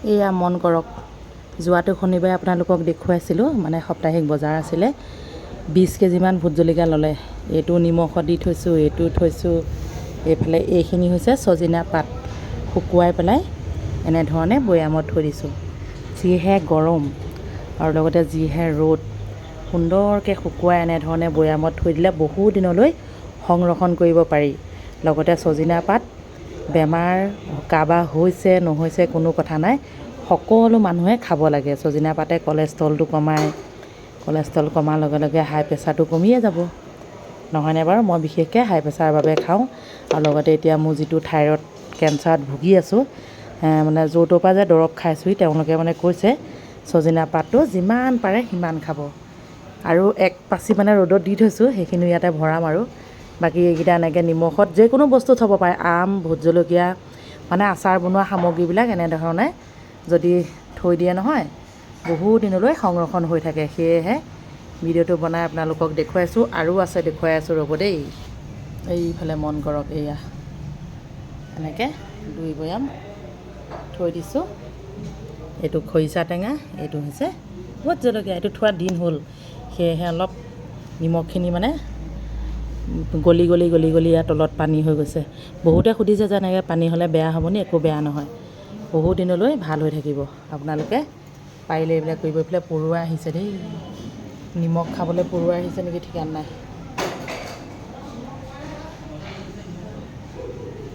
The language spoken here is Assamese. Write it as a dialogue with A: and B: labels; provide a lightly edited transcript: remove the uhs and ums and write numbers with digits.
A: এয়া মন কৰক, যোৱাটো শনিবাৰে আপোনালোকক দেখুৱাইছিলোঁ, মানে সাপ্তাহিক বজাৰ আছিলে। 20 কেজিমান ভোট জলকীয়া ল'লে। এইটো নিমখত দি থৈছোঁ, এইটো থৈছোঁ। এইফালে এইখিনি হৈছে ছজিনা পাত, শুকুৱাই পেলাই এনেধৰণে বৈয়ামত থৈ দিছোঁ। যিহে গৰম আৰু লগতে যিহে ৰ'দ, সুন্দৰকৈ শুকুৱাই এনেধৰণে বৈয়ামত থৈ দিলে বহু দিনলৈ সংৰক্ষণ কৰিব পাৰি। লগতে ছজিনা পাত, বেমাৰ কাৰোবাৰ হৈছে নহৈছে কোনো কথা নাই, সকলো মানুহে খাব লাগে। ছজিনা পাতে কলেষ্ট্ৰলটো কমায়, কলেষ্ট্ৰল কমাৰ লগে লগে হাই প্ৰেছাৰটো কমিয়ে যাব, নহয়নে বাৰু? মই বিশেষকৈ হাই প্ৰেছাৰৰ বাবে খাওঁ। আৰু লগতে এতিয়া মোৰ যিটো থাইৰয়ড কেঞ্চাৰত ভুগি আছোঁ, মানে য'ৰ ত'ৰ পৰা যে দৰৱ খাইছোঁহি, তেওঁলোকে মানে কৈছে ছজিনা পাতটো যিমান পাৰে সিমান খাব। আৰু এক পাচি মানে ৰ'দত দি থৈছোঁ, সেইখিনি ইয়াতে ভৰাম। আৰু বাকী এইকেইটা এনেকৈ নিমখত যিকোনো বস্তু থ'ব পাৰে, আম, ভোট জলকীয়া, মানে আচাৰ বনোৱা সামগ্ৰীবিলাক এনেধৰণে যদি থৈ দিয়ে নহয়, বহু দিনলৈ সংৰক্ষণ হৈ থাকে। সেয়েহে ভিডিঅ'টো বনাই আপোনালোকক দেখুৱাইছোঁ। আৰু আছে, দেখুৱাই আছোঁ, ৰ'ব দেই। এইফালে মন কৰক, এয়া এনেকৈ 2 বৈয়াম থৈ দিছোঁ। এইটো খৰিচা টেঙা, এইটো হৈছে ভোট জলকীয়া। এইটো থোৱা দিন হ'ল, সেয়েহে অলপ নিমখখিনি মানে গলি ইয়াৰ তলত পানী হৈ গৈছে। বহুতে সুধিছে যে এনেকৈ পানী হ'লে বেয়া হ'বনি? একো বেয়া নহয়, বহু দিনলৈ ভাল হৈ থাকিব। আপোনালোকে পাৰিলে এইবিলাক কৰিব। এইফালে পৰুৱা আহিছে দেই, নিমখ খাবলৈ পৰুৱা আহিছে নেকি ঠিকান নাই।